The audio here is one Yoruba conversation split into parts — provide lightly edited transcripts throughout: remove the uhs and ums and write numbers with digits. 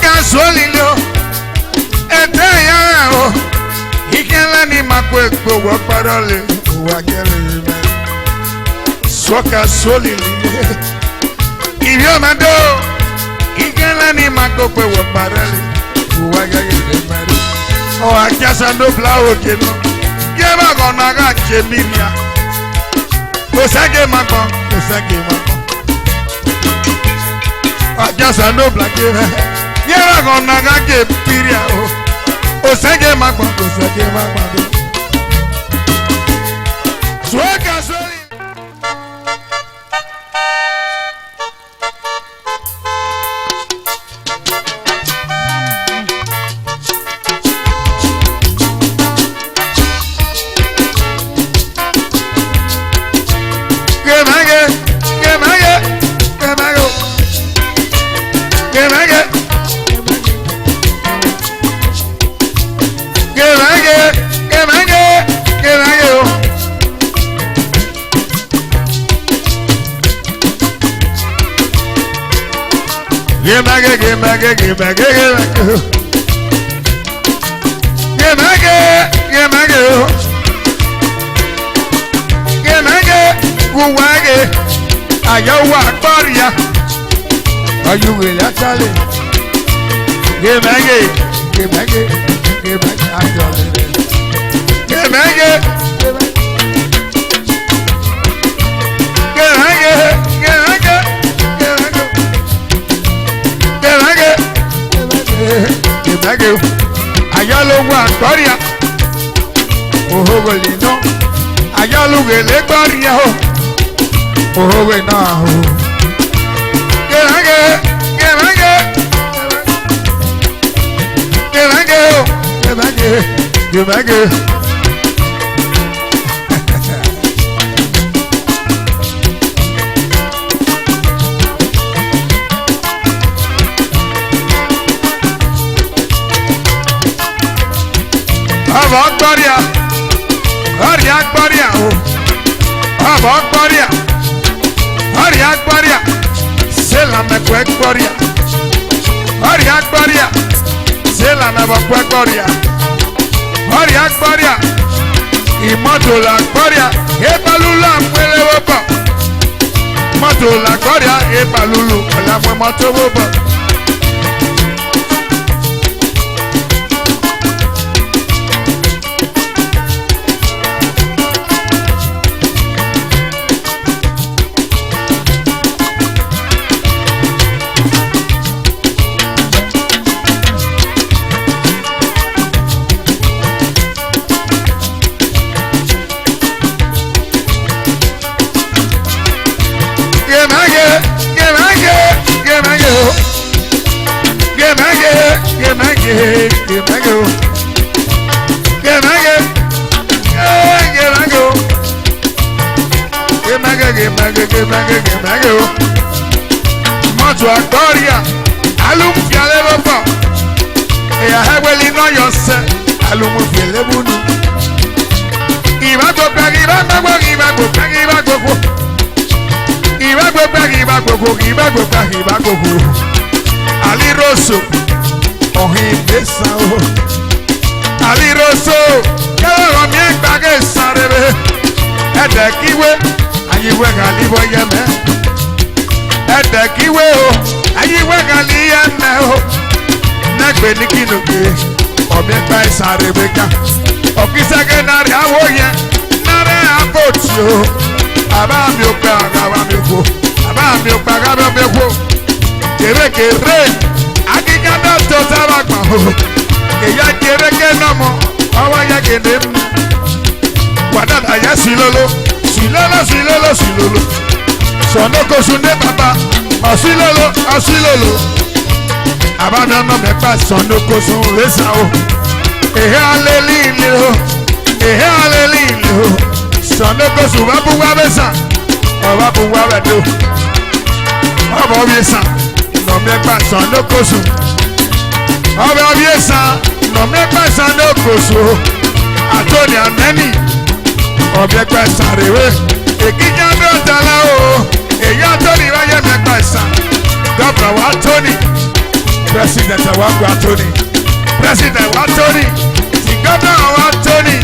Suega solilio, eteya o. Ikela ni makwe kwa parole, uwagele. Suega solilio, iyo mando. Ikela ni makwe kwa parole, uwagele. O akasa no blawo keno, yeba gona ga cheminia. Osage makon, osage makon. Akasa no blakere. Yera gonna get piria o. Osage makon, osage makon. Suega soli. Ayawa Gloria, are you really actually? Give me, actually. Give me, Ayalo Gloria, oh, well, no, Ayalu Gloria. Oh, we know. Get back. Gloria, c'est la même Gloria. Gloria, c'est la même Gloria. Gloria, imoto la Gloria, e balula mwele wopa. Moto la Gloria, e balulu, la mwe moto wopa. Moto Gloria, alum fiale bopo. E a heweli no yose, alum fiale bunu. Iba go Ali Rosso, ohi besa o. Ali Rosso, kero mi gbage sarebe. Ede kiwe, ayiwe galibo yeme. Ede kiwe o, ayiwe gali yeme o. Negbe ni kinuke, obi gba sarebe ka. Okisage nari awo yen, nare aboti o. Aba mi o pe agaba mi ko. Aba mi o pe agaba mi ko. Kere agigada to saba gba o. Eya kere ke nomo, awa ya gede mu. Wadada ya silolo. Sonoko sunde baba, asilolo. Abana no me pa sonoko sun resa o. Ehe alelilo. Sonoko sun babu wa besa. Babu wa bedo. Obo biesa. No me pa sonoko sun. Obo biesa. No me pa sonoko sun. Atoni aneni. Obi pa sarewe. Ekija mi otala o. Eya Tony wa ye me pa sa. Gobra wa Tony. President wangu Anthony, President wa Anthony, Tigana wa Anthony,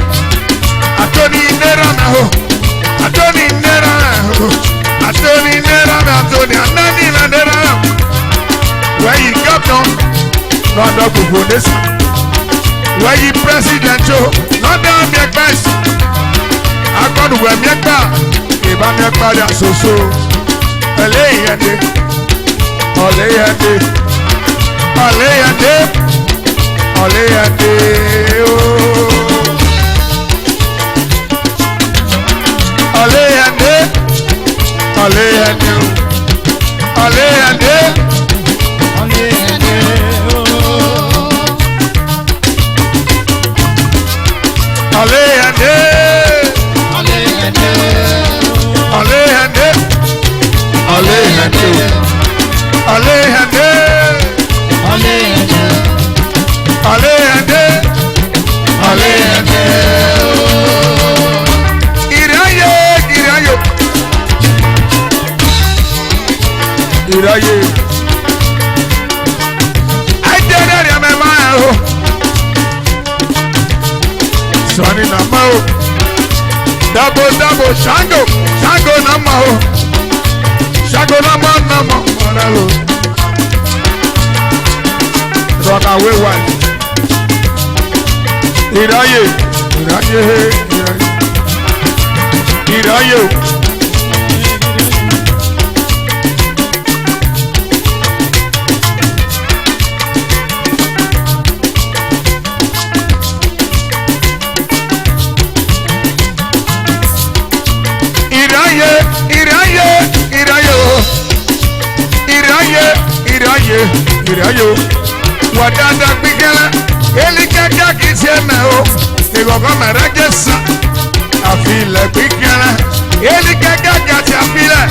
Anthony nera na ho, Anthony nera na ho, Anthony nera na Anthony, Anani na nera na. Where you governor, no no gbogbo nation. Where you president o, no no mi ẹgbẹ́ sí. Agbọ́dọ̀ wẹ̀ mi ẹgbà, ìbá mi ẹgbà dà soso. Ọ̀lẹ́yẹ̀dẹ̀, ọ̀lẹ́yẹ̀dẹ̀, ọ̀lẹ́yẹ̀dẹ̀, ọ̀lẹ́yẹ̀dẹ̀ ooo. Ọ̀lẹ́yẹ̀dẹ̀, ọ̀lẹ́yẹ̀dẹ̀ ooo. Ọ̀lẹ́yẹ̀dẹ̀, ọ̀lẹ́yẹ̀dẹ̀ ooo. Ọ̀lẹ́yẹ̀dẹ̀, ọ̀lẹ́yẹ̀dẹ̀, ọ̀lẹ́yẹ̀dẹ̀, ọ̀lẹ́yẹ̀dẹ̀, ọ̀lẹ́yẹ̀dẹ̀, ọ̀lẹ́yẹ̀dẹ̀, ọ̀lẹ́yẹ̀dẹ̀. Ìráyè, ìráyè, ìráyè. Ajẹ́rẹ́ rẹ̀ mẹ́fà ẹ̀ o. Sọ́ni nà mọ́ o. Dabo dabo Ṣàngó, Ṣàngó nà mọ́ o. Ṣàngó nà mọ́ ọ̀rẹ́ o. Runaway wife. Ìráyè, ìráyè, ìráyè. Ìráyè o. Ìráyè, ìráyè, ìráyè o. Ìráyè, ìráyè, ìráyè o. Wadada gbigala, elikaka kìí ṣe mẹ o, ìgbọ̀ngàn mẹrẹ jẹ sàn, àfilẹ̀ gbigala, elikaka kàti àfilẹ̀.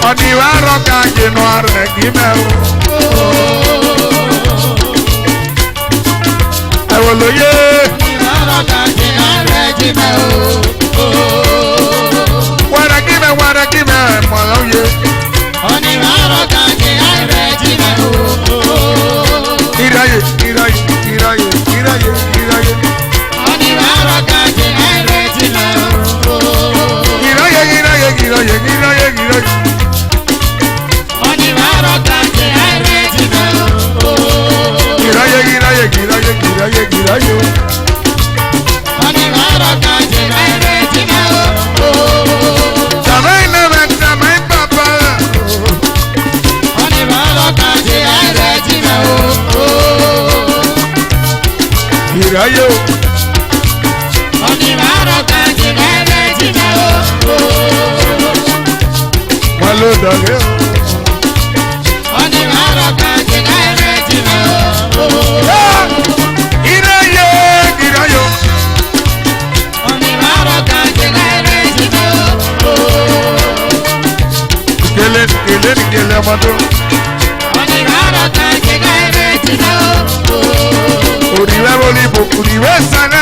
Ọ̀nìwà rọ̀gà jìnnà rẹ̀ kì í mẹ́ o. Ẹ wò lóye. Ọ̀nìwà rọ̀gà jìnnà rẹ̀ kì í mẹ́ o. Wàrà kì í mẹ́, wàrà kì í mẹ́ mọ̀ lóye. Ọ̀nìwà rọ̀gà jìnnà rẹ̀ kì í mẹ́ o. Ìráyè, ìráyè, ìráyè, ìráyè, ìráyè. Ọ̀nìwà rọ̀gà jìnnà rẹ̀ kì í mẹ́ o. Ìráyè, ìráyè, ìráyè, ìráyè, ìráyè. Giraye, giraye, giraye, giraye, giraye. Tamay never, tamay papa. Giraye. Malo dale. Kele amado. Uribe bolibo, uribe sana.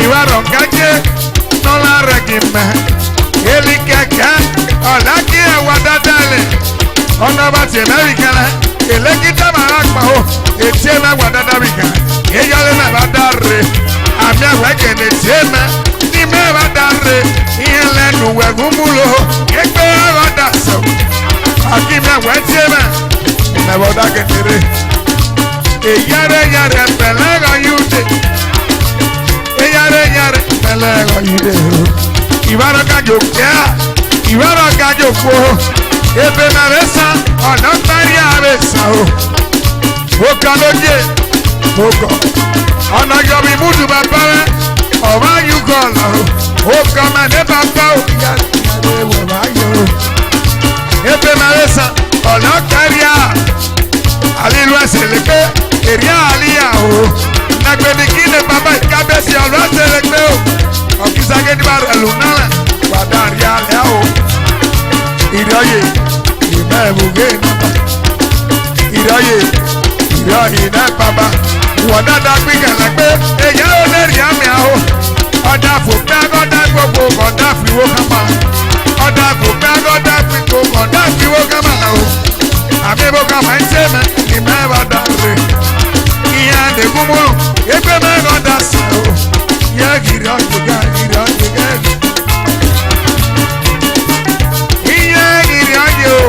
ìwárọ̀ kájẹ́ nọ́lá rẹ̀ kì mẹ́ èlì kẹ̀kẹ́ ọ̀là kí ẹ̀wà dáadáa lẹ̀ ọ̀nà bá tiẹ̀ mẹ́rin kan lẹ̀ èlẹ́kìtà màrà gbà ó ètí ẹ̀ mẹ́wàá dáadáa bì kan èyálẹ̀ náà bá dá re àmì ẹ̀wẹ̀ kẹ̀lẹ̀ tí ẹ̀ mẹ́ ní mẹ́wàá dá re ìyẹn lẹ́nu wẹ̀gún múlò ẹgbẹ́ ẹ̀rọ dà sọ̀ àkìmí ẹ̀wẹ̀ tí ẹ̀ mẹ́ ìmẹ̀wọ̀ dá kẹ̀kẹ́rẹ́ eyare pẹ̀lẹ́ ọ̀yúndé eyare pẹ̀lẹ́ ọ̀yúndé ìwárọ̀ kájò kíá ìwárọ̀ kájò kó ebe mẹ́rẹ́ sàn ọ̀nà gbárí àrẹ sàn o kàn lóye mo kọ̀ ọ̀nà yọ̀bí múdù bàbá rẹ̀ ọ̀bá yúgọ̀ ọ̀nà o kàn mẹ́lẹ́ bàbá o yàrá wọ̀ bá yọ ebe mẹ́rẹ́ sàn ọ̀nà gbárí àrẹ alilu ẹsẹ̀ lè gbé èrè àlíyà o nàgbẹ́ni kí ni bàbá ìkábẹ́sì ọ̀rọ̀ ẹsẹ̀ lè gbé o ọ̀kísàgédìbà rẹ̀ lù náà wàdà rí alẹ́ o ìrọ̀yè ìmọ̀ ẹ̀mùgé nàbà ìrọ̀yè náà bàbá wọ́n dáadáa gbé kẹlẹ́ gbé èyí ló lè rí àmì àhó ọ̀dà fòpẹ́ agọ́dá gbogbo ọ̀dà fìwó kámà ọ̀dà fòpẹ́ agọ́dá gbogbo ọ̀dà fìwó kámà náà o àmì bó ká máa ń ṣe mẹ́ ní mẹ́wàá dá rè ìyá àdékùn mú ẹgbẹ́ mẹ́wàá dá sí o yẹ gírí ọ̀gbẹ̀gá gírí ọ̀gbẹ̀gá iye gírí ọ̀yẹ́ o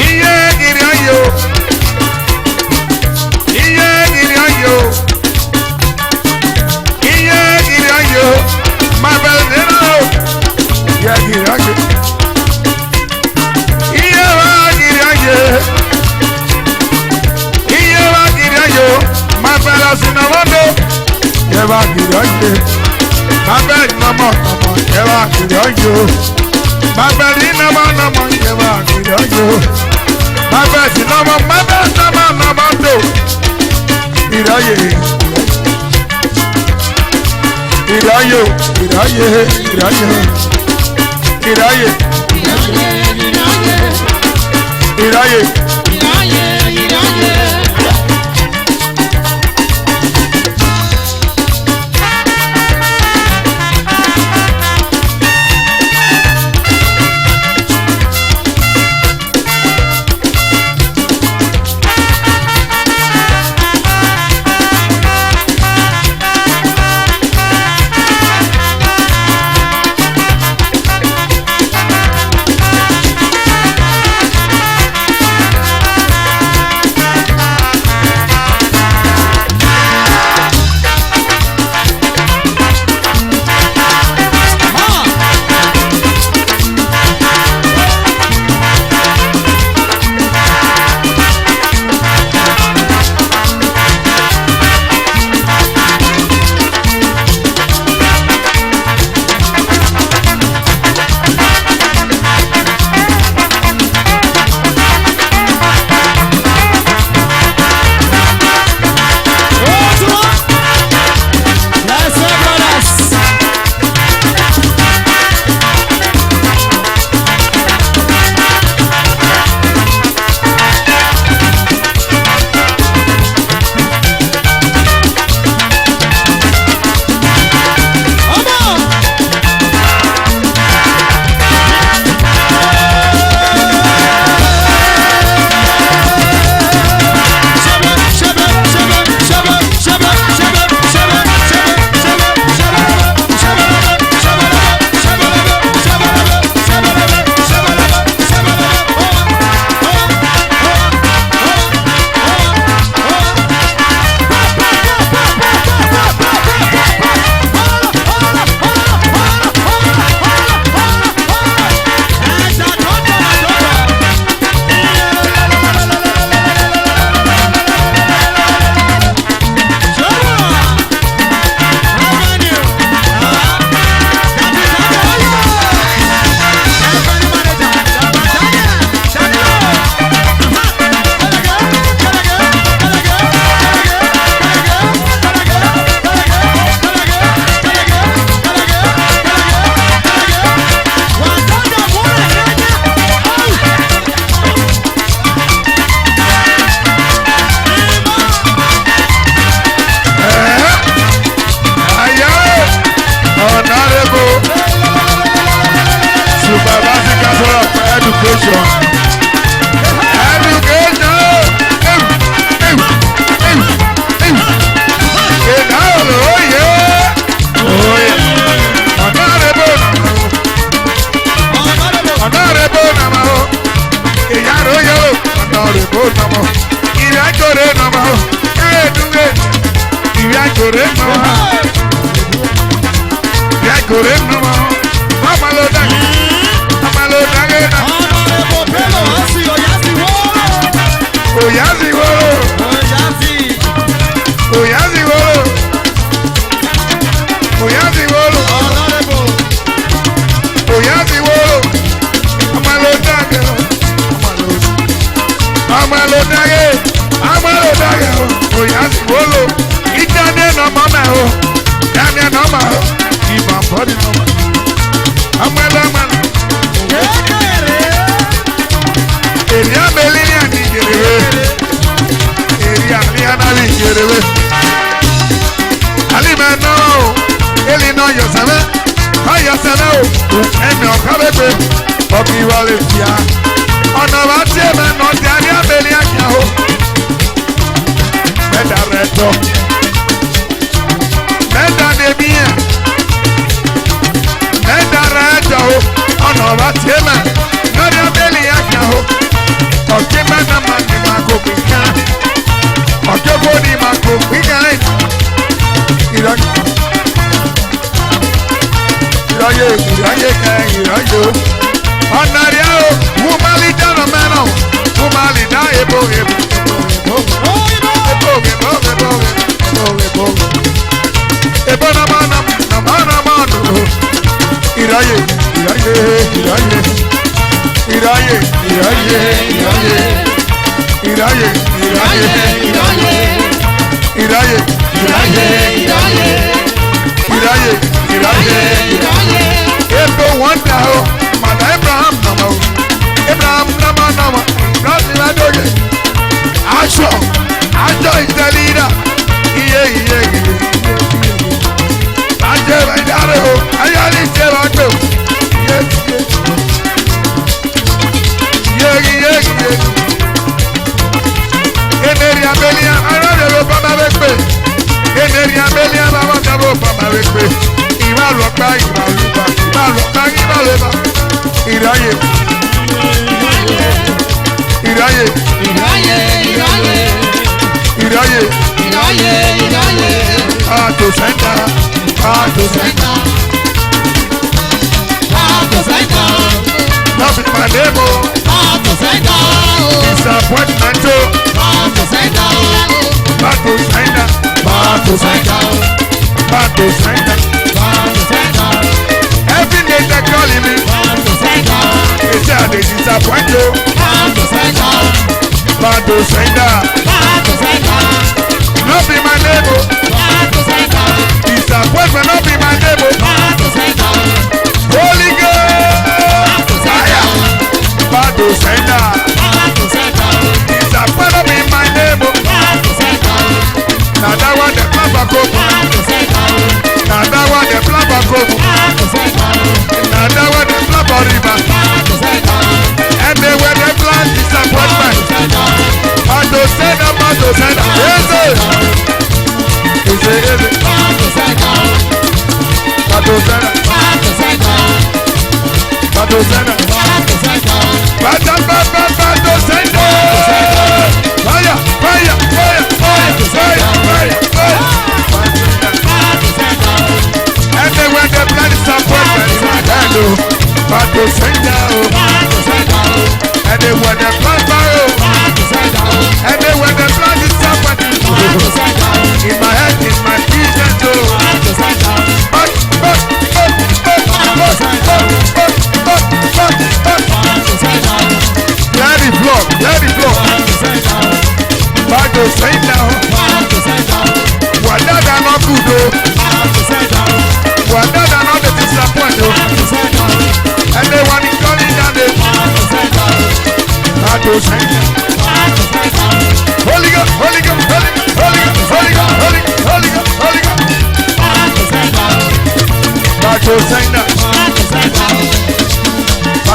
iye gírí ọ̀yẹ́ o iye gírí ọ̀yẹ́ o iye gírí ọ̀yẹ́ o máa bẹ̀rẹ̀ nínú o yẹ gírí ọ̀yẹ́ iye wa kiri ayo ma fẹlẹ sinamodo yẹ wa kiri ayo ma bẹ nọmọ yẹ wa kiri ayo ma bẹ ní nọmọ yẹ wa kiri ayo ma bẹ sinọmọ ma bẹ nọmọ do kiri ayo kiri ayo kiri ayo kiri ayo kiri ayo. Iraye.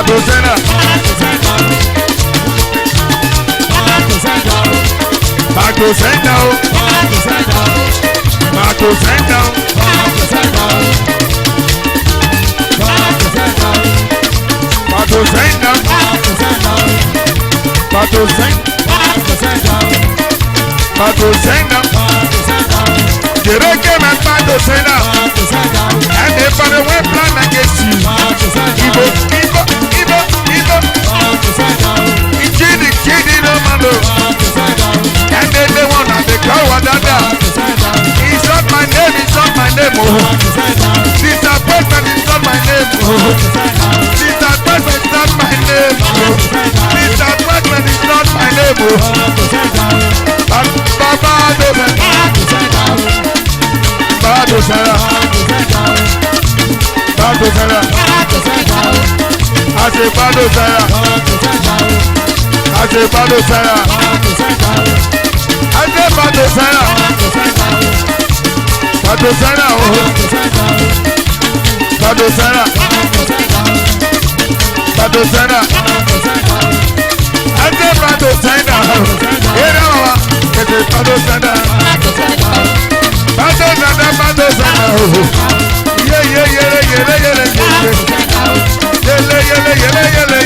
Hosanna. Bàtò sẹ́ńdà o. Bàtò sẹ́ńdà o. Bàtò sẹ́ńdà. Bàtò sẹ́ńdà. Bàtò sẹ́ńdà. Jereke me bàtò sẹ́ńdà. And they for the way plan against you. Ibo. Chidi no mando. And they wanna they call Wadada. It's not my name, it's not my name. Oh. Disappointment is not my name. Oh. Disappointment is not my name. Oh. Disappointment is not my name. Oh. Baba Dobe. Bado Sarah. Bado Sarah. I say Bado Sarah. I say Bado Sarah. I say Bado Sarah. Bado Sarah. Bado Sarah. Bado Sarah. I say Bado Sarah. Here now, I say Bado Sarah. Bado Sarah. Bado Sarah.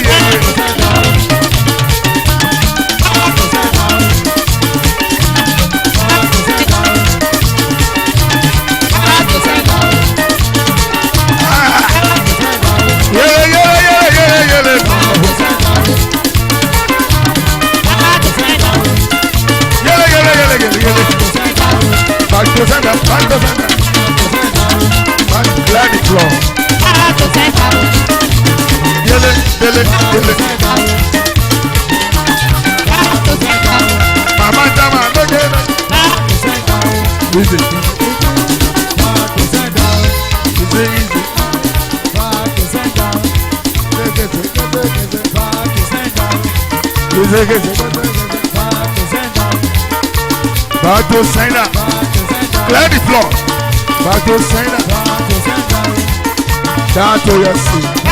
Yeah. Mama Jama, no get it. Easy. Back to center. Clear the floor. Back to center. Down to your seat.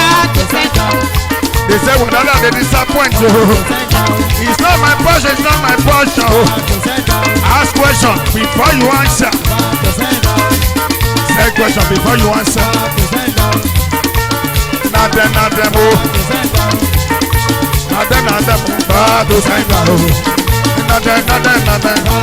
They say whatever they disappoint you. It's not my portion, it's not my portion. Ask question before you answer. Say question before you answer. Not them, oh. Not them, Back to center. Not them.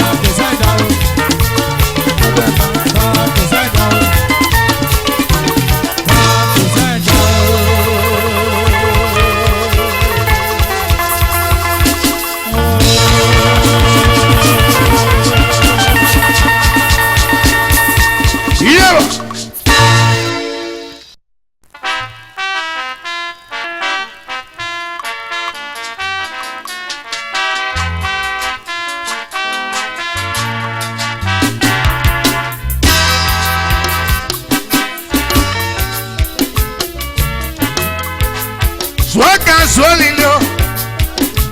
Solilo,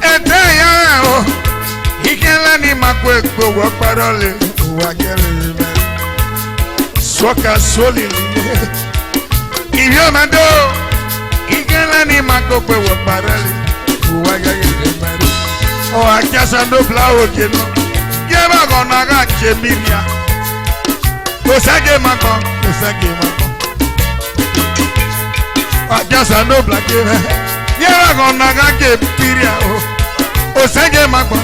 etaya o, ikela ni makwe gbowo parole, wa gere me. Soka solilo, iyo mando, ikela ni makwe gbowo parole, wa gere me. O akasa no blawo keno, yeba gona ga chemiria. O sage makon. Akasa no blakere. Yera gonna get piria o sege magba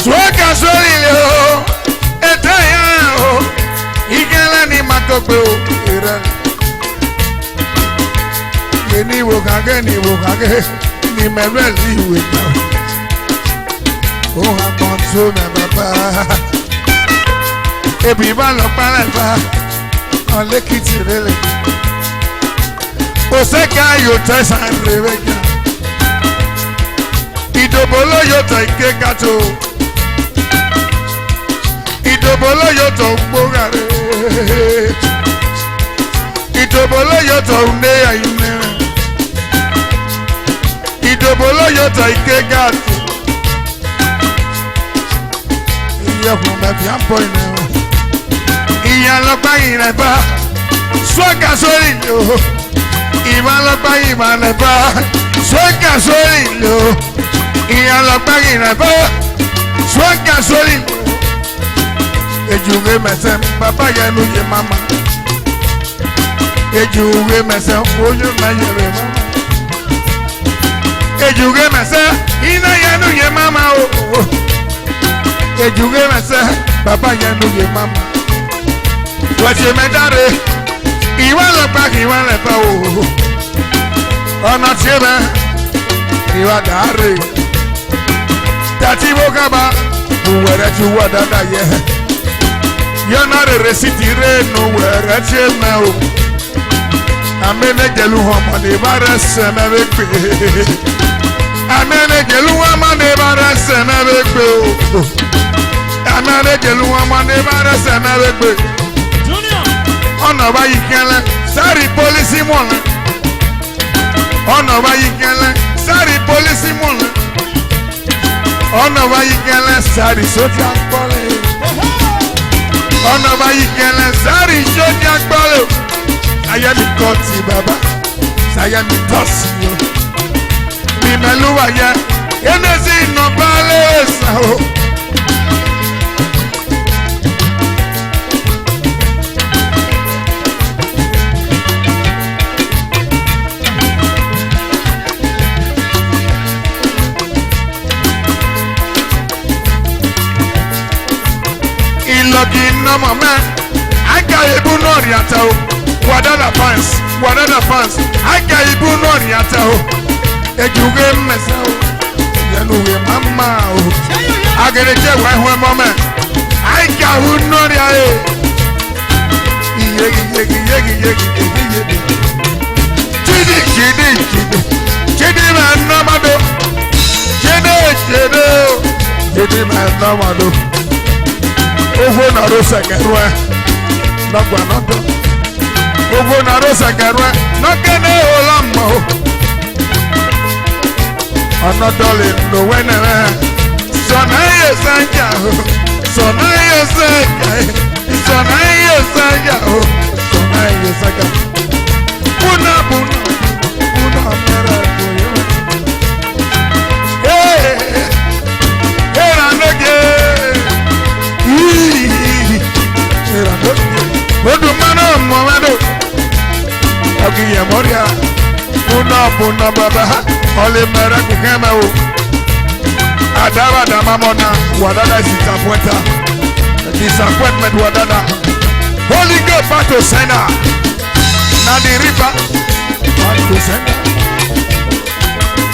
Swaka solile o etaya o igala ni makokwe o ira ni wo kage ni mebeli we now o ha konso me baba ebi ba lo pare ba on le kitirele Oseka yota sanrevega Idobolo yota ikekato Idobolo yota umbogare Idobolo yota unea inera Idobolo yota ikekato Iya fuma fiampo inera Iya lopa ineba Swaka soli yo Iba lọ́gbà ìmàlẹ́bà sọ́kà sórí ìlú ìyá lọ́pẹ́ ìrẹ̀fẹ́ sọ́jà sórí ejúwe mẹsẹ̀ bàbá yẹn ló yẹ mama ejúwe mẹsẹ̀ oyún náà yẹrẹ mama ejúwe mẹsẹ̀ iná yẹn ló yẹ mama o ejúwe mẹsẹ̀ bàbá yẹn ló yẹ mama wọ́n mẹ́dáre ìwà lọ́pẹ́ ìwà lẹ́fẹ́ o ọ̀nà tí ẹ bẹ́ ìwà dàárẹ̀ tàtí bó kaba wẹ̀rẹ̀ tí wọ́n dáadáa yẹ yọ̀nà rere sí ti rẹ̀ nù wẹ̀rẹ̀ tí ẹ mẹ́ o amẹ́nẹ́jẹ̀lú ọmọdé bá rẹ̀ sẹ́mẹ́ bẹ́ gbé amẹ́nẹ́jẹ̀lú ọmọdé bá rẹ̀ sẹ́mẹ́ bẹ́ gbé o amẹ́nẹ́jẹ̀lú ọmọdé bá rẹ̀ sẹ́mẹ́ bẹ́ gbé ọ̀nà báyìí kẹ́lẹ́ sáré pólísì mọ̀lẹ́ ọ̀nà báyìí kẹ́lẹ́ sáré pólísì mọ̀lẹ́ ọ̀nà báyìí kẹ́lẹ́ sáré sójà gbọ́lẹ̀ ọ̀nà báyìí kẹ́lẹ́ sáré sójà gbọ́lẹ̀ sayami kọ́ ti bàbá sayami tọ́ sí o mímẹ́lúwà yẹ yẹn sí iná balẹ̀ sàn o. Lọ́kì nọ́mọ̀ mẹ́, àgà ibú náà rí ata o, wàdàdà fans, àgà ibú náà rí ata o, ejúwe mẹ́sẹ̀ o, yẹnuwe mama o, agẹrẹjẹ wà ẹ̀hún ẹ̀mọ́ mẹ́, àgà ibú náà rí ayé, yegi, chidi mẹ́ nọ́mọdó, chidi mẹ́ nọ́mọdó. Ogo na rosa gerwe nagwa nodo ogo na rosa gerwe nagene olamo anadole no wenere sona ye sanja sona ye sanja buna mera era noge Odu mano momado Ogiye moria Puna baba Ole mera kukeme o Adaba da mamona Wadada disappointment wadada Holy God back to sender Na the river Back to sender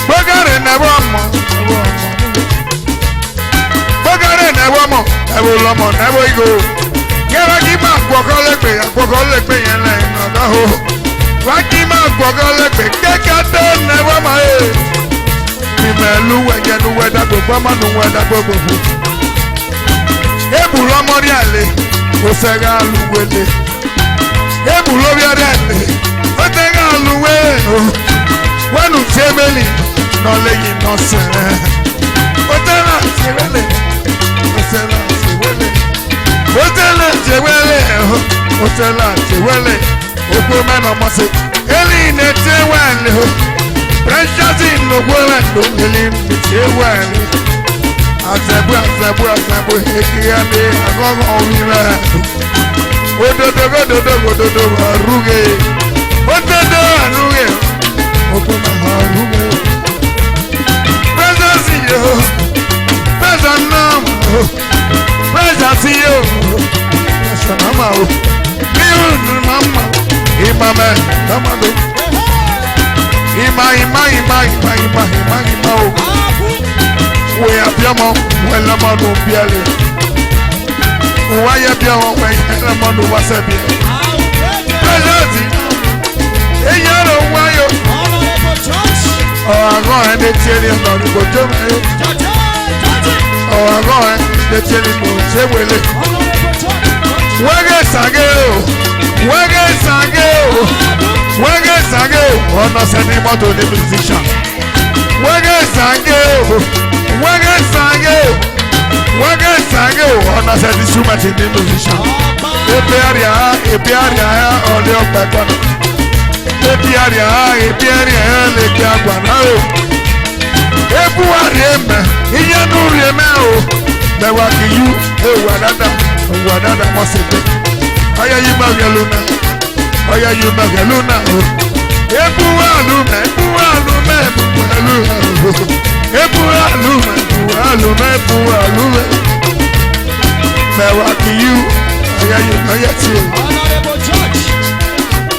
Bogare nevomo Bogare nevomo Evo nevo igo Yẹ́rọ kí máa gbọ́kọ́ lẹ́gbẹ̀ẹ́ yẹn lẹ́yìn ọ̀dọ́ o. Wá kí máa gbọ́kọ́ lẹ́gbẹ̀ẹ́ kéka tó nẹ́wọ́ máa yé. Ìmẹ̀lú wẹ̀yẹnu wẹ̀dàgbò fọ́mọ́nù wẹ̀dàgbò gbogbo. Ebù lọ́mọdé àlè, ó sẹ́gà lùwẹ̀lẹ̀. Ebù lórí ọdẹ àlè, ó sẹ́gà lùwẹ̀ o. Wẹ́nu sẹ́mẹ́lì náà lẹ́yìn náà sẹ̀rẹ̀. Ó tẹ́lá sẹ́wẹ́lẹ̀, ó tẹ́lá sẹ́wẹ́lẹ̀. Otela chewele Oko mena mose Eli ne chewele Precious in no gwele Eli ne chewele Azebu Heki ame Agogo omire Ododo Aruge Ododo Aruge Oko na Aruge Presence yo Presence nam Presence yo Mama o, mama, imame, mama o. We abiamo, we lamano biale. Why abiamo, we lamano wasabi. Presenti, eyaro wayo. Oh, I'm going to tell you about the bottom. Oh, I'm going to tell you about the Wege sange o, ọ̀nà sẹ́ni mọ́tò ní musician. Wege sange o, ọ̀nà sẹ́ni súnmọ́tì ní musician. Ebi àríyá ọ̀lẹ́ ọ̀pẹ̀ kọ́nà. Ebi àríyá lè gbé àgbàná o. Ebuarieme, Iyanurieme, Mewakiyu, Wadada Mosete, Oya Yumagaluna, Oya Yumagaluna, Ebualume, Ebualume, Mewakiyu, Oya Yumayati,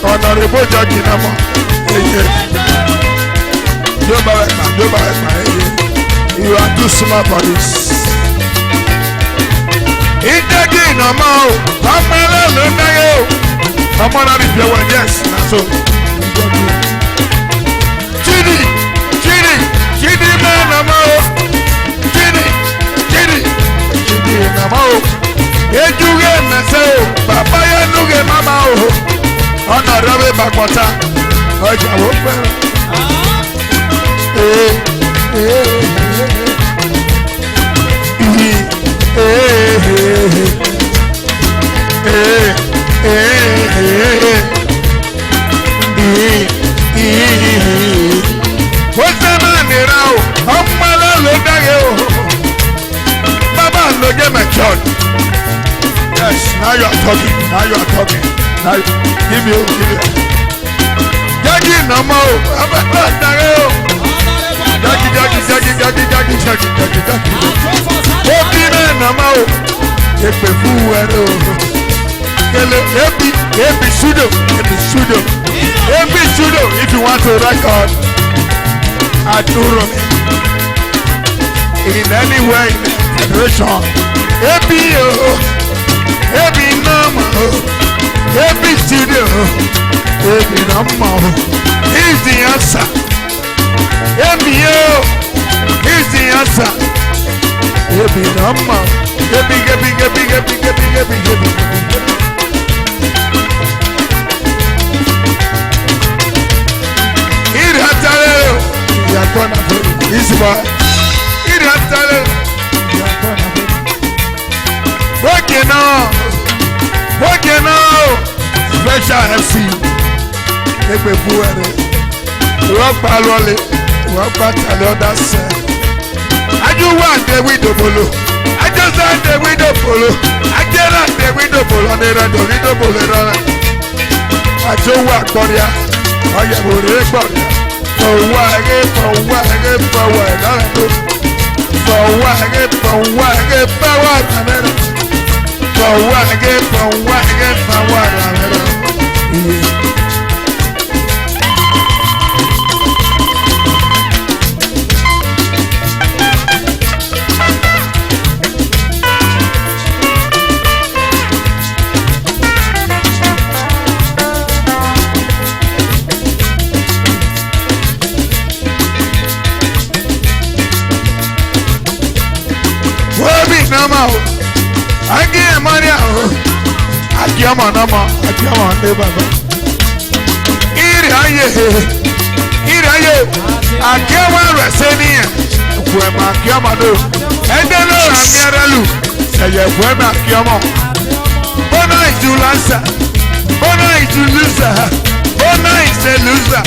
Honorable Judge Namo, you are too small for this. Indegi nama o, amala lo na yo. Amala ri pe wa yes na so. Chidi me nama o. Chidi nama o. Ejuge na se o, baba ya nuge mama o. Ona rabe bakota. Oja wo pe. What's the money now? How much look at you? Baba, look at my child. Yes, now you are talking. Now give you. Jackie, no more. Jackie. Obi nama o, epe fuwero. Kele epi sudo. If you want to record, adoro me. In any way, generation. Epi nama o, epi studio, epi nama o. Is the answer. Epi is the answer. Ebi nama, ebi. Iri hatale, yakona feri. Isma, iri hatale, yakona feri. Woke now, Special FC. Ekpe buere, wakpa lole, wakpa tale oda se. You want the window polo. I just want the window polo. I just want the window polo. On the window polo. I just want Korea. I am going Korea. For what? Akiama ne baba. Iri aye. Akiama reseni. Kwema akiama do. Endelo amiaralu. Seye kwema akiama. Bona is to loser. Bona is a loser.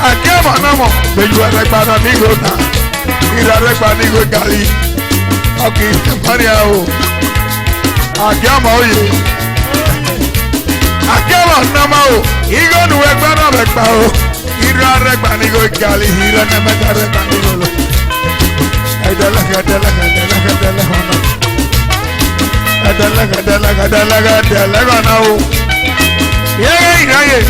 Akiama namo. Beju aregbana nigo na. Iraregba nigo gali. Okay, Maria o. Akiama oye. Akiama nama o. Igo nuwe gbana regba o. Iraregba nigo gali. Iraregba nigo lo. Adala na o. Yeye.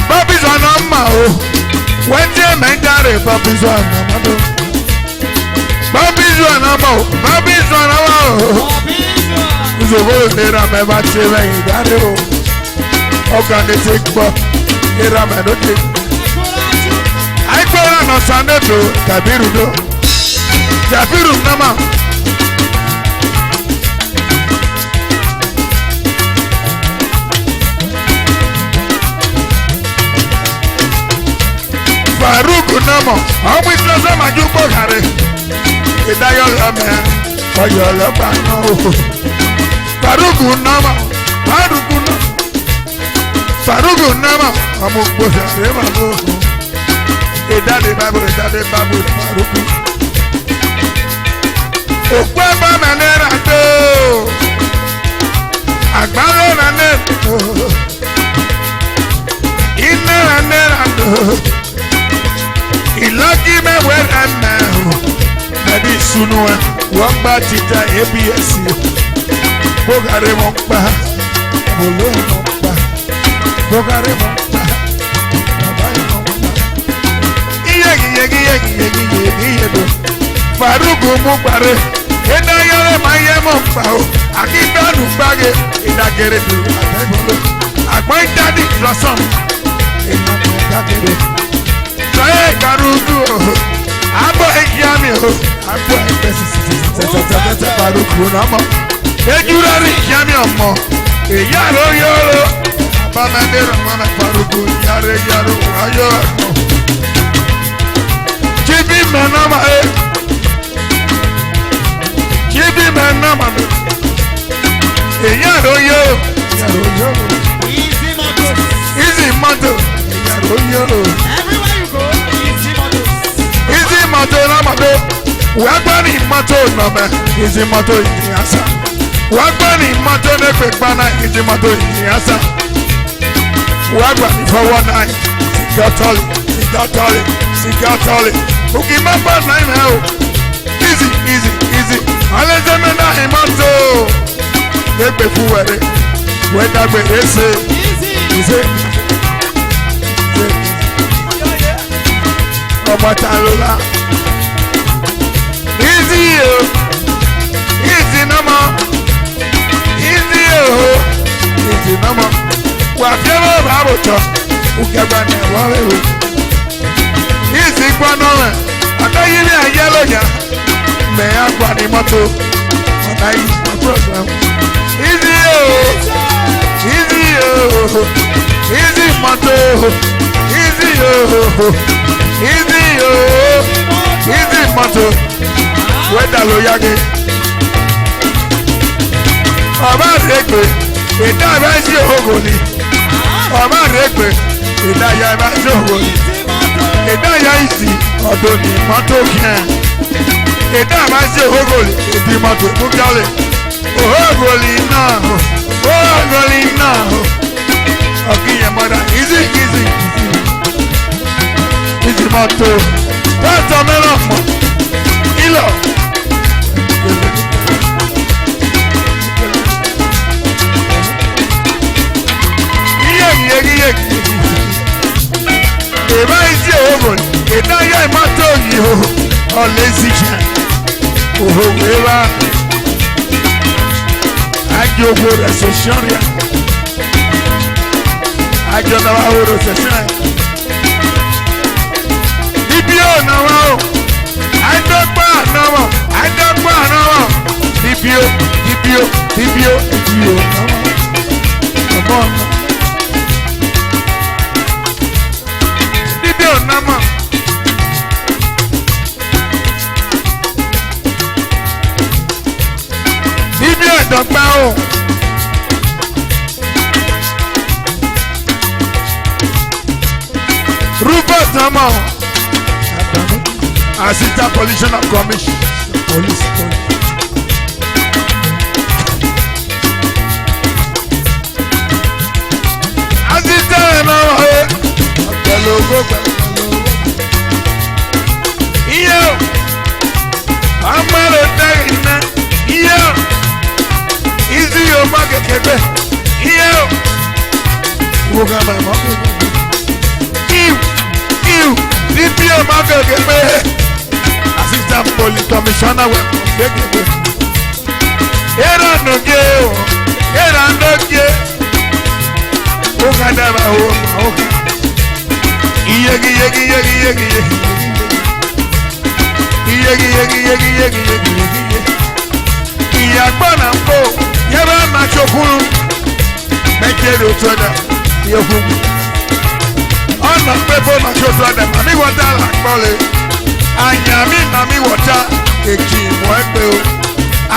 Bobby's on my when they make that Bobby's on so go there I'm ever saying that how can they take Bob here I'm not take I call on a Sunday to Jabiru Nama. nọmọ ọmọ ìtúlọsọ màjú gbọgàrẹ ìdáyọ lọmọ ọyọ lọgbà náà o farugu nọmọ farugu nọmọ ọmọ gbọgàrẹ màmú ìdáde bábúrò farugu òkú ẹgbẹ mẹlẹra tó àgbálẹ mẹlẹra tó ìnira nira tó ìlọ́kí mẹ́wẹ́rẹ́ mẹ́rù ẹni sunu ẹ wọ́n gbá títà abs bókàrẹ́ mọ́ pa mọ́lẹ́ mọ́ pa bókàrẹ́ mọ́ pa bàbá yìí mọ́ pa. Iyẹ́giyẹ́giyẹ́giyẹ́giyẹ́giyẹ́ do farugu mú parẹ́ ìdáyẹrẹ máa yẹ mọ́ pa o akíndánù gbáge ìdágẹrẹ do àtẹ́gbọ́n àgbọ̀n ìdádì lọ́sàn ìnáwó ìdágẹrẹ. Sọ́yẹ́ ìgbàrúdú o, àbọ̀ ìyámi o, àbọ̀ ẹgbẹ́ farugu n'ọmọ. Ejúrẹ́rì ìyámi ọmọ, ìyàrá yọrọ, àbámẹ́lẹ́ rẹ̀ farugu yàrá ayọ̀ ọmọ. Jíbí mẹ́nàmà ẹ̀, jíbí mẹ́nàmà mi, ìyàrá yọrọ, easy moto, ìyàrá yọrọ. Easy moto n'amado, wagbani moto n'ọmẹ, easy moto ìyàsá. Wagbani moto n'ekpe gbana, easy moto ìyàsá. Wagbani fọwọ́ náà, sigátọ́lì. Òkè má gbà náà ìmẹ̀ o. Easy. Alẹ́sẹ̀mẹ́ náà ìmọ̀tò. Ekpe fún wẹ̀rẹ̀, wẹ́dàgbé ẹsẹ̀. Ọmọ ta ló la. Easy nọmọ. Wà á fẹ́ bọ́ bá bò tọ́. Ukẹ́gbà ní ẹ̀wọ́ rẹ̀ o. Easy gbọ́nà rẹ̀. Àtẹ́yìn ní ayé lóya. Mẹ̀ á gbà ní mọ́tò. Ọ̀nà yìí ní program. Easy mọ́tò. Easy moto, wẹ́dà ló yáge. Ọba àdégbè, ìdá ìbá sí òhògò ni. Ọba àdégbè, ìdá ìyá ìbá sí òhògò ni. Ìdá ìyá ìsì, ọ̀dọ̀ ni mọ́tò kìí. Ìdá ìbá sí òhògò ni, ìdí mọ́tò ìmúkálẹ̀. Òhògò ni náà, ọ̀kìyẹ̀ mọ́dà, easy moto. Tọ́tọ̀ mẹ́rọ̀ mọ̀, ìlọ̀. Iyẹ́giyẹ́giyẹ́. Ìbá isi òhògùn, ìdáyà ìmọ́tò yìí o, ọ̀lẹ́ ìsìkẹ́. Òhògùn ìwà. Àjọ ògbó rẹ̀ sọ̀sán rẹ̀. Àjọ náà wà wòrò sẹ̀sán rẹ̀. Bibio na wa o, adogba na wa, bibio na wa, bibio na ma. Bibio adogba o. Rufus na ma. Assistant Police Commission. Police. Assistant na logo. Iyo. Amaro dagina. Iyo. Easy yo magekebe. Iyo. Woga ba mo. Iyo. DPO magekebe. Assistant Police Commissioner wẹ̀ gbẹgbẹgbẹ. Era noge o, o ka daba o ma o ka. Iyegi. Ìyàgbọ́nà ń bò, yẹ́bà máa ṣokùnrin. Méjèèrè tó dà, yẹ́kùn. Ọ̀nà pé bọ́ọ̀nà tó tó ẹ̀dẹ̀ màmí wọ́tá là gbọ́lé. Àyàmí màmí wọ́tá èkì ìwọ̀ ẹgbẹ́ o.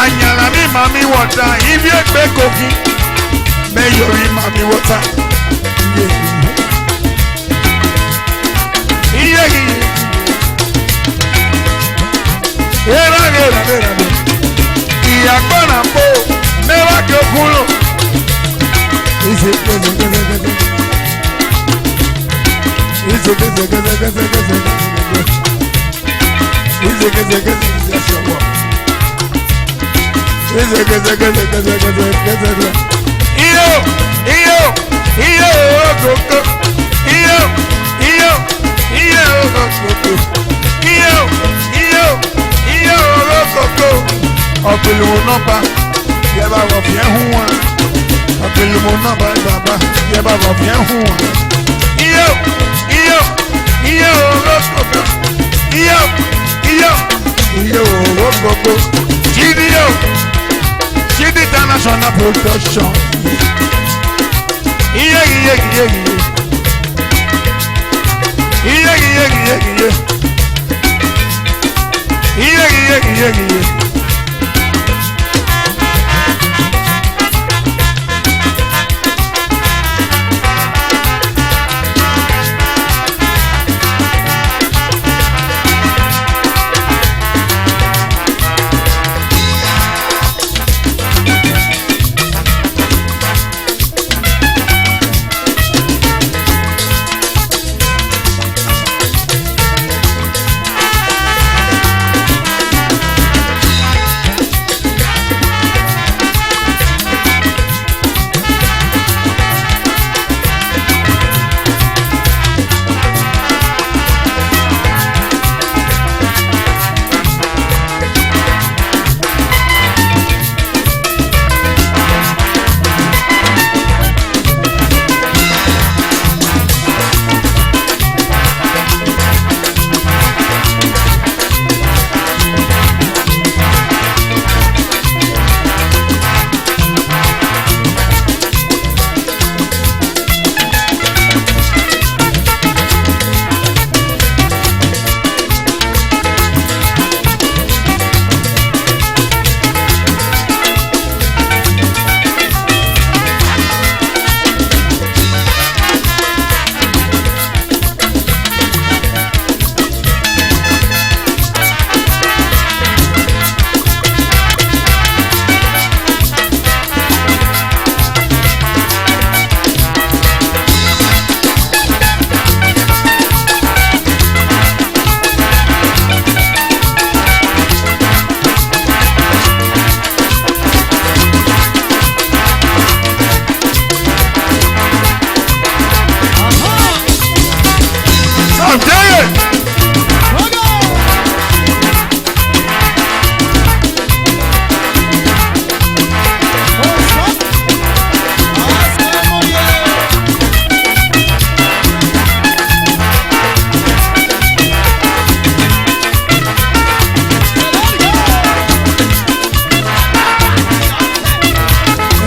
Àyàmí màmí wọ́tá ibi ẹgbẹ́ kogi. Mẹ́yọ̀rí màmí wọ́tá. Iye iye. Era era era. Ìyàgbọ́n náà bò mẹ́wàá kí o kúrò. Ìṣe gẹ́gẹ́gẹ́gẹ́gẹ́. Ìṣe gẹ́gẹ́gẹ́gẹ́gẹ́gẹ́. Ìṣe gẹ́gẹ́gẹ́gẹ́gẹ́gẹ́. Ìṣe gẹ́gẹ́gẹ́gẹ́gẹ́gẹ́. Iyo iyo iyo ogogo. Iyo iyo iyo ogogo. Iyo iyo iyo ogogo. Ọ̀pẹ̀lùmọ̀ náà bá yẹ bá wọ̀ fi ẹ̀ hùn wọn. Ọ̀pẹ̀lùmọ̀ náà bá bàbá yẹ bá wọ̀ fi ẹ̀ hùn wọn. Iyo iyo iyo ogogo. Iyo iyo iyo ogogo. Jídíò Jídí international production. Iye iye iye iye. Iye iye iye iye. Iye iye iye iye.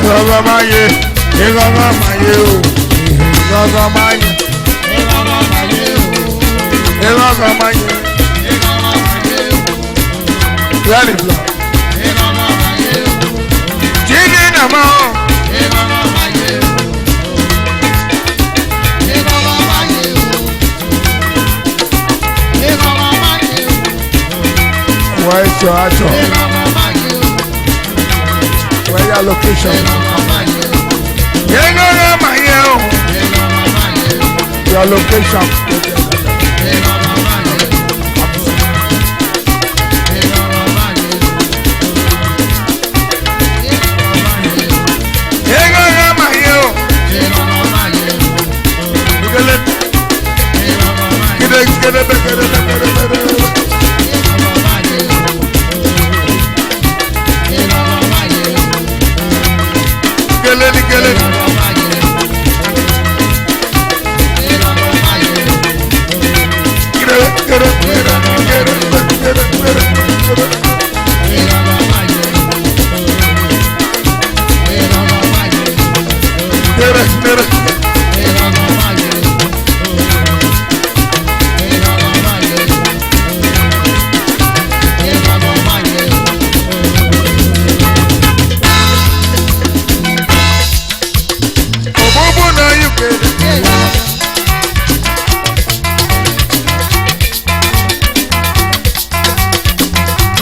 Ìrọ̀rọ̀ máa yẹ, ìrọ̀rọ̀ máa yẹ o, ìrọ̀rọ̀ máa yẹ, ìrọ̀rọ̀ máa yẹ o, ìrọ̀rọ̀ máa yẹ, ìrọ̀rọ̀ máa yẹ o, very blood, ìrọ̀rọ̀ máa yẹ o, jíjí nàmọ́, ìrọ̀rọ̀ máa yẹ o, ìrọ̀rọ̀ máa yẹ o, ìrọ̀rọ̀ máa yẹ o, wọ́n ẹ̀ sọ àjọ. Where your location? Your location.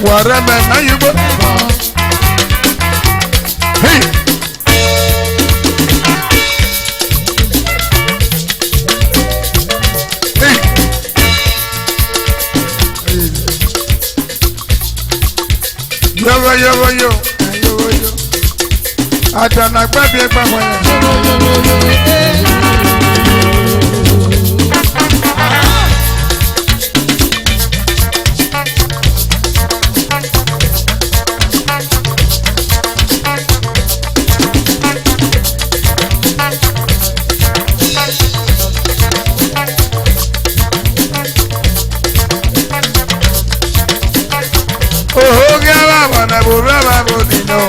Whatever now you go. Hey. Hey. Yo. Adana gbàgbé gbàgbọ́ yẹn. Oh, gaba bana buraba bonino.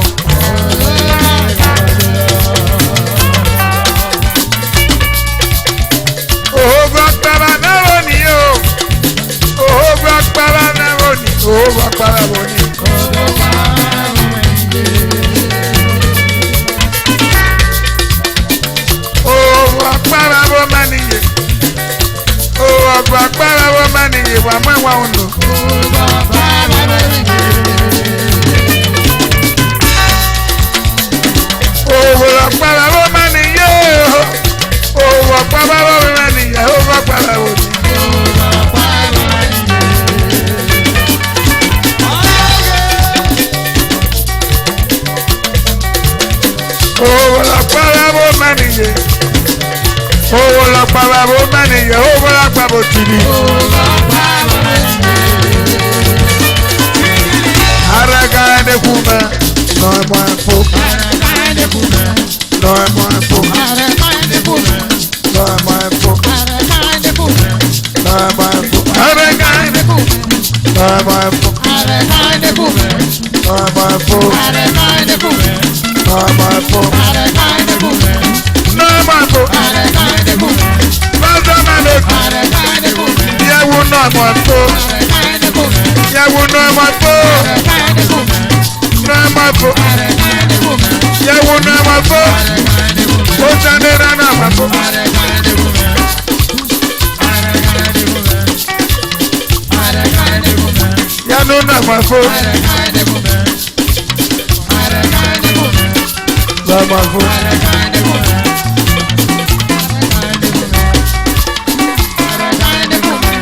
Oh, gbàgbára náà ni o. Oh, gbàgbára náà ni. Oh, gbàgbára boni. Oh, gbàgbára bo maniye. Oh, gbàgbára bo maniye wa mọ wa uno. Oh, gbàgbára bo maniye. Oh, gbàgbára bo maniye. Oh, gbàgbára boni. Oh, gbàgbára bo maniye. Oh, gbàgbára bo maniye. Oh, gbàgbára bo tini. Araga de kuma, no es muy poco. No es muy poco. No es muy poco. No es muy poco. Araga de kuma, no es muy poco. No es muy poco. No es muy poco. No es muy poco. Ya uno es muy poco. Ya uno es muy poco. No es muy poco. Ya uno es muy poco. Otra nera no es muy poco. Ya no es muy poco. No es muy poco.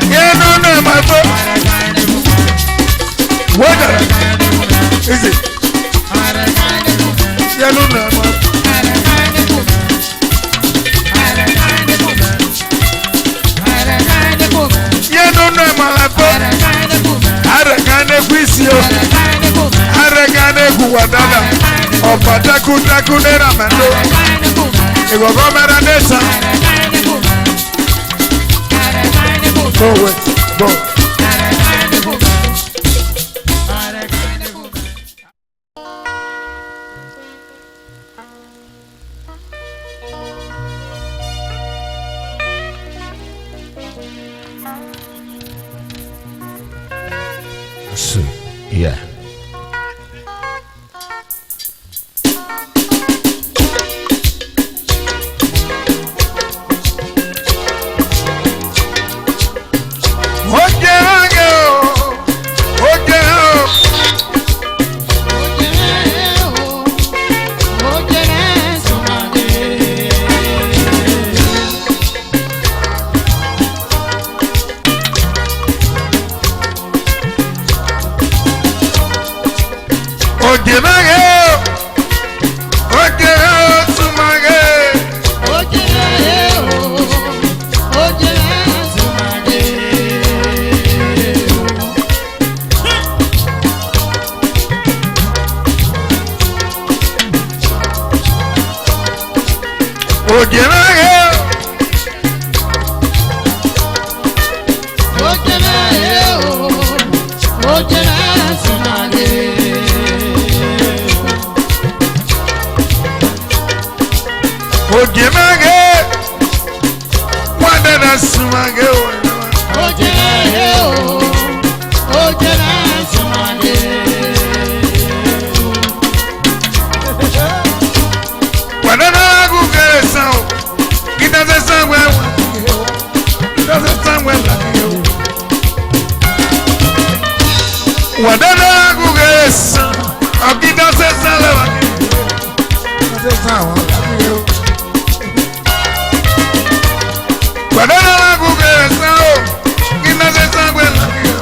Ya no es muy poco. What is it? Ya no es muy poco. Ya no es muy poco. Aregane juicio. Aregane jugadada. Opa taku nera mendo. Ego gomera nesa. Go wait. Go. So, yeah. Wadana sáwọn lábẹ́ o. Gbàdúrà lágùnkè ẹ̀sán o, kí náà ṣe sáwé lábẹ́ o,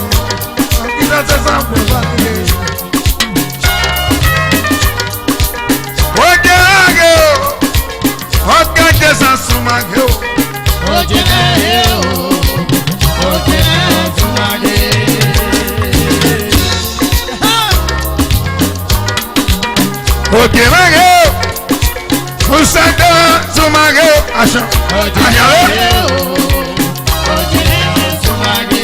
kí náà ṣe sáwé lábẹ́ o. Ó jẹ́ láàgé o, ó kẹ́kẹ́ sàṣùmàgé o. Ó jẹ́ láàgé o, ó jẹ́ sàṣùmàgé. Òkè mágé o, Musada sumage o, aṣọ. Àyàwó. Ó jẹ́ sàṣùmàgé.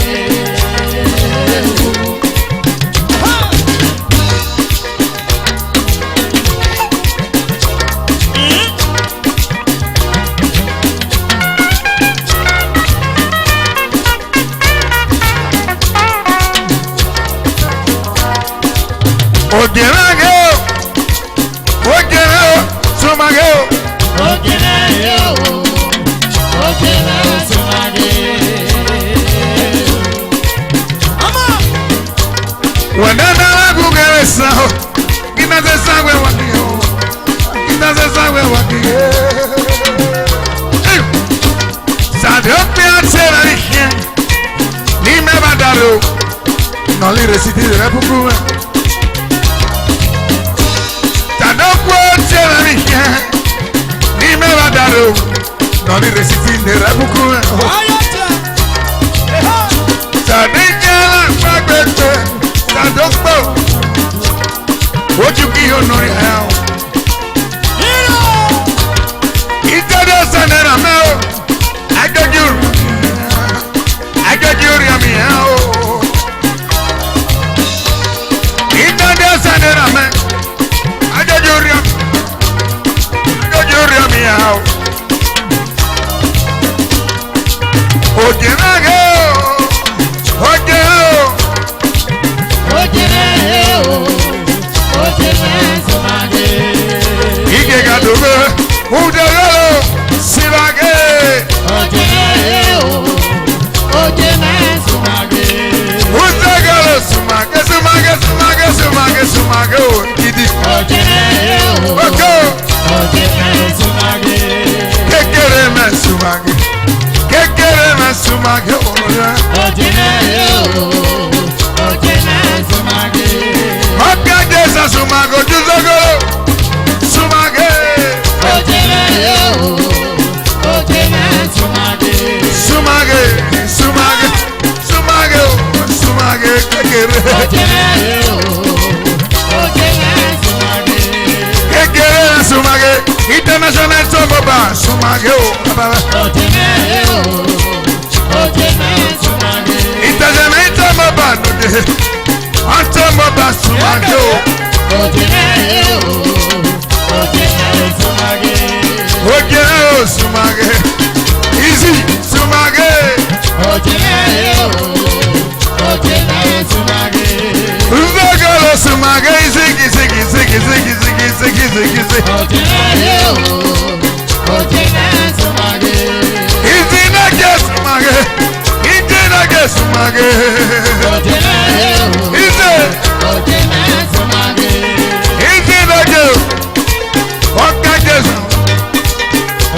Òkè mágé o, òkè o, sumage o. Ó jẹ́ o, ó jẹ́ sàṣùmàgé. Wàdàdà lágùnkè ẹ̀sán o, kí náà ṣe sáwé wá kí o, kí náà ṣe sáwé wá kí o. Sàdé ó pé àṣẹ rẹ̀ ṣe ní mẹ́bàá dàrú o, nọ̀lì rẹ̀ sì ti rẹ̀ kúkú rẹ̀. Sàdé ó pé àṣẹ rẹ̀ ṣe ní mẹ́bàá dàrú o, nọ̀lì rẹ̀ sì ti rẹ̀ kúkú rẹ̀. Sàdé jẹ́ alágbàgbẹ́gbẹ́, sàdé ó pọ̀, ojú kí o nọ ẹ̀ o. Ìjọba sànẹ́rà mẹ́ o, agbẹ́jú rí àmì ẹ̀ o. Ìjọba sànẹ́rà mẹ́, agbẹ́jú rí àmì ẹ̀ o. Òjì náà gé o, òjì o. Ó jẹ́ o, ó jẹ́ sàṣùmàgé. Ike gadobe, udelo, sibage. Ó jẹ́ o, ó jẹ́ sàṣùmàgé. Udegelo, sumage, sumage, sumage, sumage, sumage, o gidi. Ó jẹ́ o, Oko, ó jẹ́ sàṣùmàgé. kékeré me sumage, kékeré me sumage, oya. Ó jẹ́ o, ó jẹ́ sàṣùmàgé. Ọkà jẹsà sumage, ojúzogolo, sumage, Ó jẹ́ o, ó jẹ́ sàṣùmàgé. sumage, sumage, sumage, o sumage, kékeré. Ó jẹ́ o, ó jẹ́ sàṣùmàgé. Kékeré me sumage, international togoba, sumage, o. Ó jẹ́ o, ó jẹ́ sàṣùmàgé. Ìtẹ̀sẹ̀mẹ̀ ìtẹ̀mọ̀bà lòdì, ọ̀tẹ̀mọ̀bà sumage, o. Ó jẹ́ o, ó jẹ́ sàṣùmàgé. Oge o sumage, easy sumage, Ó jẹ́ o, ó jẹ́ sàṣùmàgé. Uzogolo sumage, zigi zigi zigi zigi zigi zigi zigi zigi. Ó jẹ́ o, ó jẹ́ sàṣùmàgé. Easy nage sumage, easy nage sumage. Ó jẹ́ o, Easy, ó jẹ́ sàṣùmàgé. easy nage, ọ̀ka jẹsà,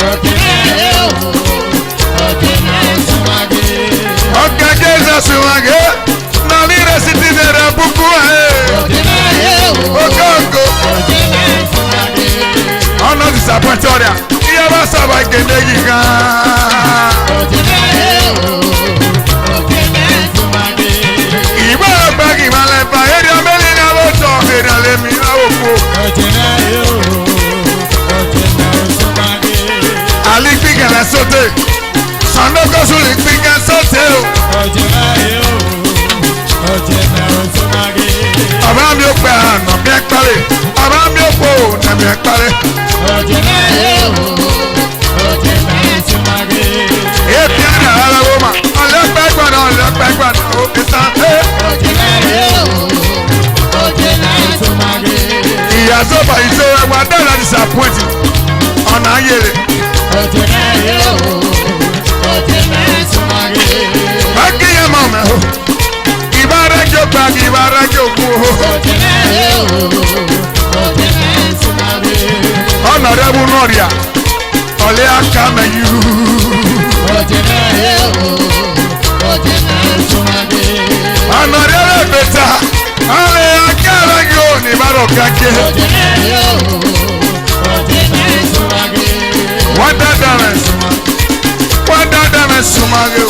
Ó jẹ́ o, ó jẹ́ sàṣùmàgé. ọ̀ka jẹsà sumage. Nali resiti nere buku Ó e, jẹ́ o, ogogo. ó jẹ́ sàṣùmàgé. Ọ̀nà disappoint ọ̀rẹ́ à, iye bá sábà kéde yìí gan. Ó jẹ́ o, ó jẹ́ sàṣùmàgé. Ìgbà ọgbà kì máa lẹ pa èrè ọmọlẹ́ ní àwọn ọ̀tọ̀ èrè àlẹ́ mi láwọ̀ kú. Ó jẹ́ o, ó jẹ́ sàṣùmàgé. Àlí gbígẹ̀lẹ̀ sóté, Sàndókòsù lè gbígẹ̀ sóté o. Ó jẹ́ o, ó jẹ́ sàṣùmàgé. Bàbá mi ò pẹ́ àná bí ẹ parẹ́, bàbá mi ò pò nà bí ẹ parẹ́. Ó jẹ́ o, ó jẹ́ sàṣùmàgé. Èpì àná aláwọ̀ mà, ọ̀lẹ́pẹ́ gbọ̀dọ̀ ó fi sàn. Ó jẹ́ o, ó jẹ́ sàṣùmàgé. Ìyá sọ́fà ìṣó ẹwà dára disappoint ọ̀nà ayé rẹ̀. Ó jẹ́ o, ó jẹ́ sàṣùmàgé. Bákì yẹn mọ̀ mẹ́ o, ìbára jò gbà kí ìbára jò kú o. Ó jẹ́ o, ó jẹ́ Honorable Noria, Olea Kameyu. Honorable Beta, Olea Kameyu, Nibaro Kake. Wanda Dame Sumage.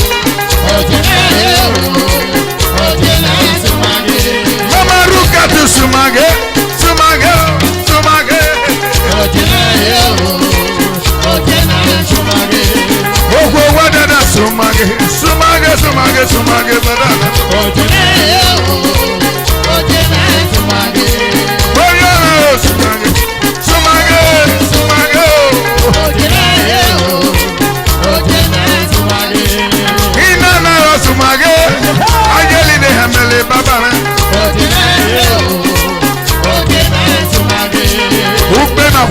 Mama Ruka to Sumage. Oh, Wanda Sumage, Banana.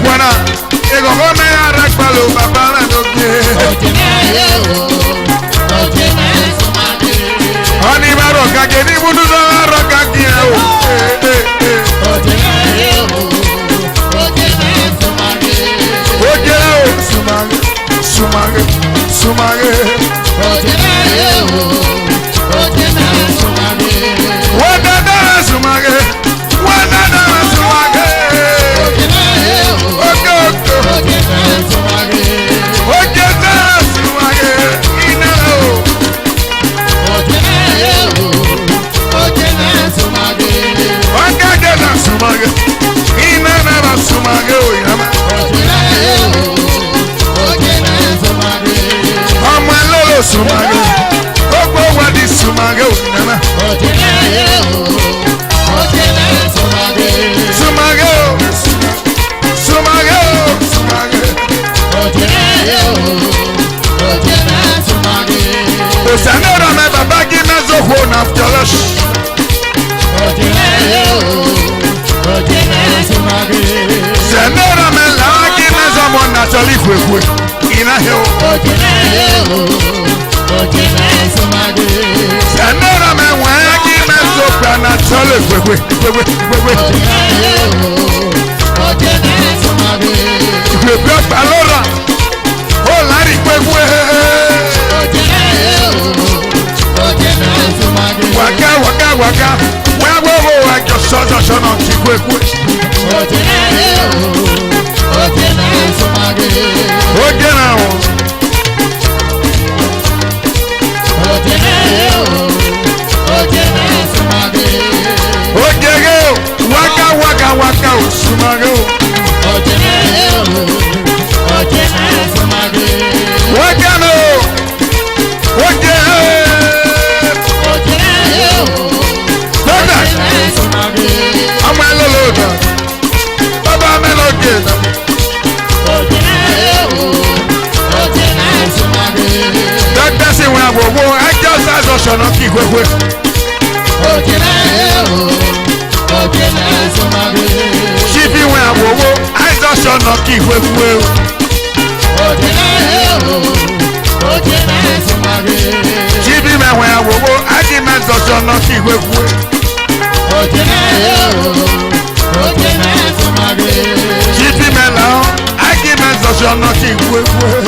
Juana, ego come a rakpalo babana doke. Ani baro kage ni budu na rakaki o. Sumage. Wadada sumage. Sumage, Oko wadi sumage, nana. Sumage. Osanera me baba gime zoho na fjolosh. Sanera me la gime zomo na chali kwe. Ina heo. Sanera me wagi me sopra na chole kwe. Kwe palora. Oh lari kwe. Waka. Wo I just saw the son of kwe. Waka Sumago. Shipping where I just shall not keep with will. Shipping where I give my shall not keep with will. Shipping me now, I give my shall not keep with will.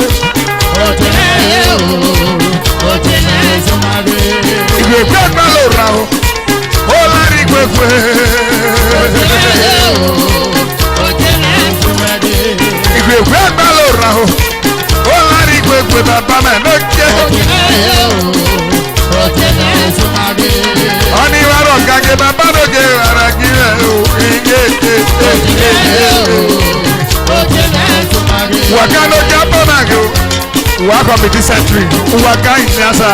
If you get my low round, all I regret if you get my low round, all I regret with a bama, no get. Only one of Gage Babado gave a Wakano Japonago. Welcome to this century. Waka in Nasa.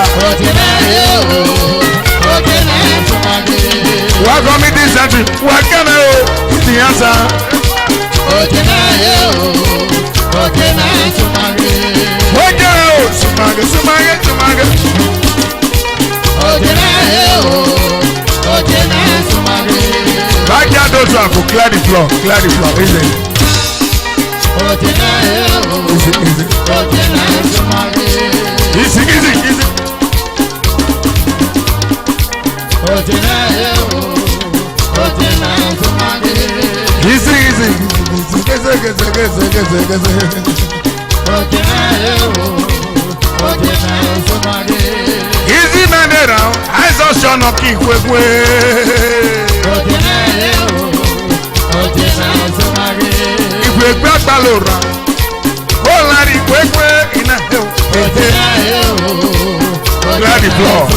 Welcome to this century. Wakano the answer. Sumaga. Back those one for clear the floor, isn't it? Easy. Easy. Easy manera, aizo shono kikwekwe. Ikwekwe agbalora, olari kwekwe ina heo. Glad the floor.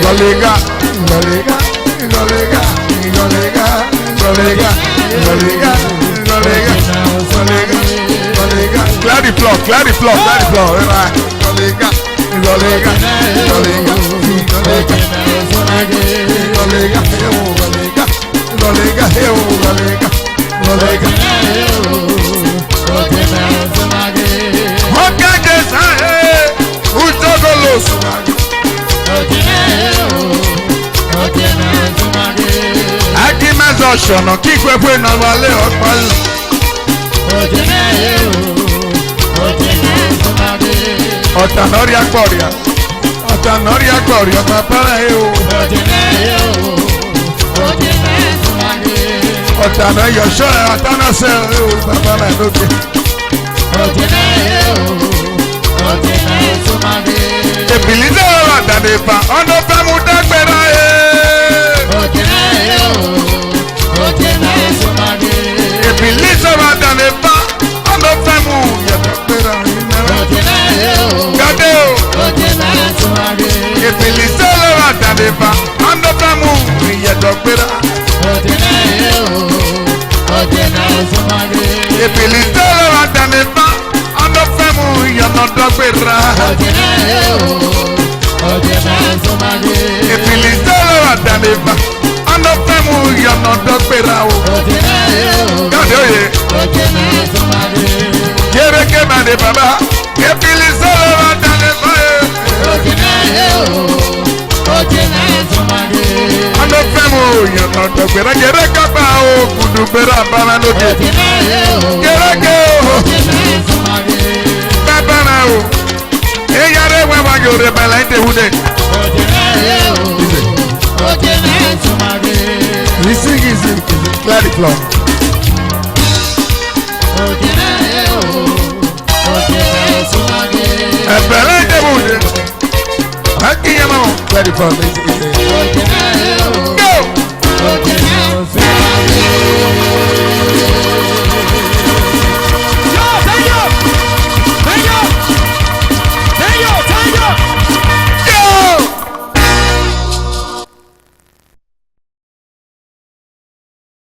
Golega, golega, golega, golega, golega, golega, golega, golega. Glad the floor, glad the floor, glad the floor. Golega, golega, golega, golega, golega, golega, golega, golega, golega. Okay, just Ujogolos. Akimezo shono kikwekwe na wale okpal. Otanoria gloria. Otanoria gloria papara eu. Otanoria shono otanase eu papara doke. Ebilize wa danepa ono famu dagbera Ebilize wa danepa ono famu dagbera Gade o Ebilize wa danepa ono famu dagbera Ebilize wa danepa ono famu dagbera Ebilizelo adaneba, ando femu yono dogbera o. Gade oye. Yere ke mane baba. Ebilizelo adaneba. Ando femu yono dogbera. Yere kaba o kudubera bana loge. Yere ke o. Baba na o. Eyare wewa yore bala ite hude. Listen, clear the floor. Clear the floor.